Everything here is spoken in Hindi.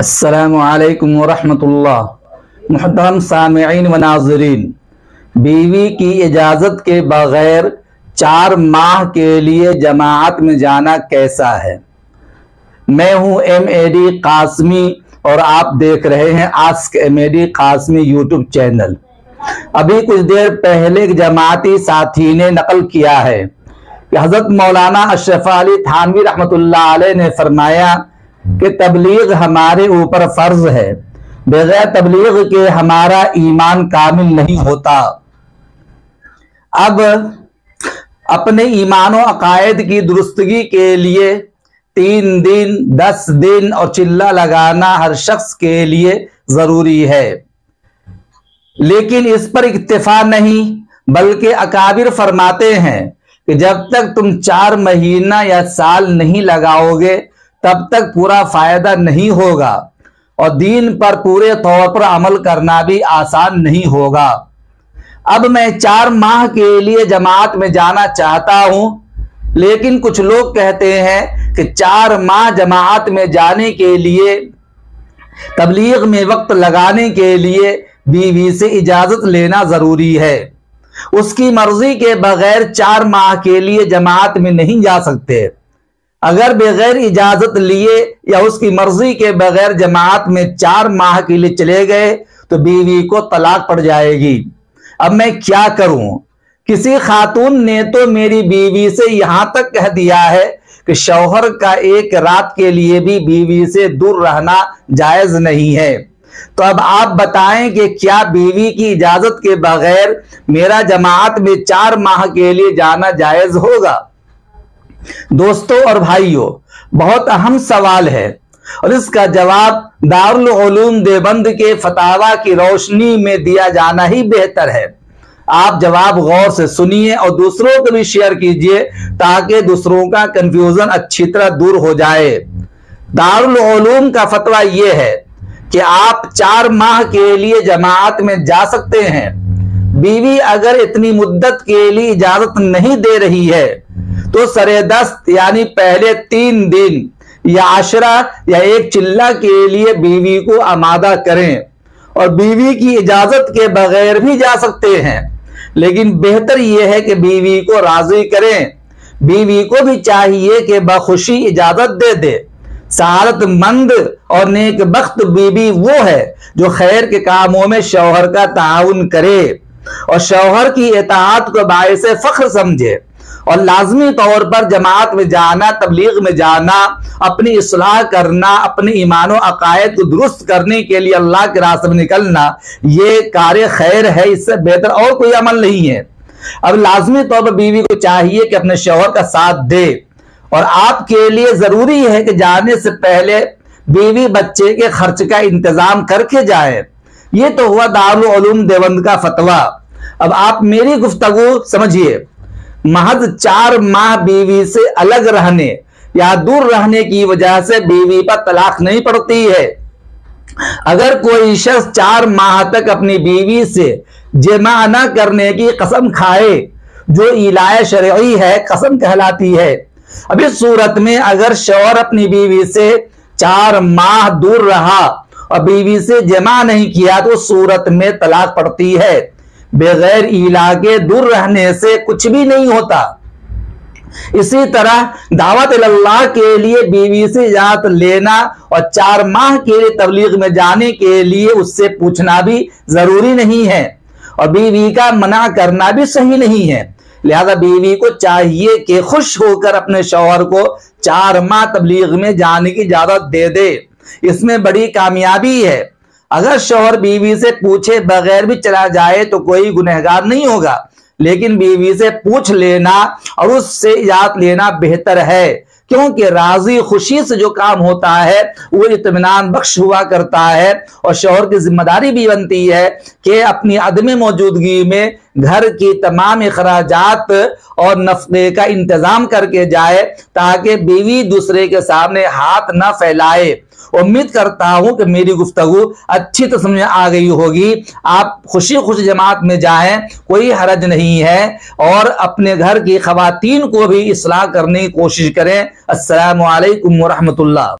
अस्सलामु अलैकुम वरहमतुल्लाह। मुहतरम सामिईन व नाज़रीन, बीवी की इजाज़त के बग़ैर 4 माह के लिए जमाअत में जाना कैसा है। मैं हूँ MAD कासमी और आप देख रहे हैं ask MAD Qasmi YouTube channel. अभी कुछ देर पहले एक जमाती साथी ने नकल किया है कि हज़रत मौलाना अशरफ अली थानवी रहमतुल्लाह अलैह ने फरमाया कि तबलीग हमारे ऊपर फर्ज है, बगैर तबलीग के हमारा ईमान कामिल नहीं होता। अब अपने ईमान और अकायद की दुरुस्तगी के लिए 3 दिन 10 दिन और चिल्ला लगाना हर शख्स के लिए जरूरी है, लेकिन इस पर इक्तिफा नहीं बल्कि अकाबिर फरमाते हैं कि जब तक तुम 4 महीना या साल नहीं लगाओगे तब तक पूरा फायदा नहीं होगा और दीन पर पूरे तौर पर अमल करना भी आसान नहीं होगा। अब मैं 4 माह के लिए जमात में जाना चाहता हूं, लेकिन कुछ लोग कहते हैं कि 4 माह जमात में जाने के लिए, तबलीग में वक्त लगाने के लिए बीवी से इजाजत लेना जरूरी है। उसकी मर्जी के बगैर 4 माह के लिए जमात में नहीं जा सकते। अगर बगैर इजाजत लिए या उसकी मर्जी के बगैर जमात में 4 माह के लिए चले गए तो बीवी को तलाक पड़ जाएगी। अब मैं क्या करूं? किसी खातून ने तो मेरी बीवी से यहां तक कह दिया है कि शौहर का एक रात के लिए भी बीवी से दूर रहना जायज नहीं है। तो अब आप बताएं कि क्या बीवी की इजाजत के बगैर मेरा जमात में 4 माह के लिए जाना जायज होगा? दोस्तों और भाइयों, बहुत अहम सवाल है और इसका जवाब दारुल उलूम देवबंद के फतावा की रोशनी में दिया जाना ही बेहतर है। आप जवाब गौर से सुनिए और दूसरों को भी शेयर कीजिए ताकि दूसरों का कंफ्यूजन अच्छी तरह दूर हो जाए। दारुल उलूम का फतवा यह है कि आप 4 माह के लिए जमात में जा सकते हैं। बीवी अगर इतनी मुद्दत के लिए इजाजत नहीं दे रही है तो सरेदस्त यानी पहले 3 दिन या आशरा या एक चिल्ला के लिए बीवी को आमादा करें और बीवी की इजाजत के बगैर भी जा सकते हैं, लेकिन बेहतर यह है कि बीवी को राजी करें। बीवी को भी चाहिए कि बखुशी इजाजत दे दे। सआदतमंद और नेक बख्त बीवी वो है जो खैर के कामों में शौहर का ताउन करे और शौहर की इताअत को बाइस फख्र समझे और लाजमी तौर पर जमात में जाना, तबलीग में जाना, अपनी इस्लाह करना, अपने ईमान व अकायद को दुरुस्त करने के लिए अल्लाह के रास्ते में निकलना, ये कार्य खैर है। इससे बेहतर और कोई अमल नहीं है। अब लाजमी तौर पर बीवी को चाहिए कि अपने शौहर का साथ दे और आपके लिए जरूरी है कि जाने से पहले बीवी बच्चे के खर्च का इंतजाम करके जाए। ये तो हुआ दारुल उलूम देवबंद का फतवा। अब आप मेरी गुफ्तगू समझिए। महज 4 माह बीवी से अलग रहने या दूर रहने की वजह से बीवी पर तलाक नहीं पड़ती है। अगर कोई शख्स 4 माह तक अपनी बीवी से जिमा न करने की कसम खाए, जो इलाय शरई है, कसम कहलाती है। अब इस सूरत में अगर शौहर अपनी बीवी से 4 माह दूर रहा और बीवी से जमा नहीं किया तो सूरत में तलाक पड़ती है। बगैर इला के दूर रहने से कुछ भी नहीं होता। इसी तरह दावत अल्लाह के लिए बीवी से इजाजत लेना और 4 माह के लिए तबलीग में जाने के लिए उससे पूछना भी जरूरी नहीं है और बीवी का मना करना भी सही नहीं है। लिहाजा बीवी को चाहिए कि खुश होकर अपने शौहर को 4 माह तबलीग में जाने की इजाजत दे दे। इसमें बड़ी कामयाबी है। अगर शौहर बीवी से पूछे बगैर भी चला जाए तो कोई गुनहगार नहीं होगा, लेकिन बीवी से पूछ लेना और उससे इजाजत लेना बेहतर है, क्योंकि राजी खुशी से जो काम होता है वो इत्मीनान बख्श हुआ करता है और शौहर की जिम्मेदारी भी बनती है कि अपनी अदम मौजूदगी में घर की तमाम अखराजात और नफे का इंतजाम करके जाए ताकि बीवी दूसरे के सामने हाथ न फैलाए। उम्मीद करता हूं कि मेरी गुफ्तगू अच्छी तो समझ आ गई होगी। आप खुशी खुशी जमात में जाएं, कोई हरज नहीं है और अपने घर की खवातीन को भी इस्लाह करने की कोशिश करें। अस्सलामु अलैकुम व रहमतुल्लाह।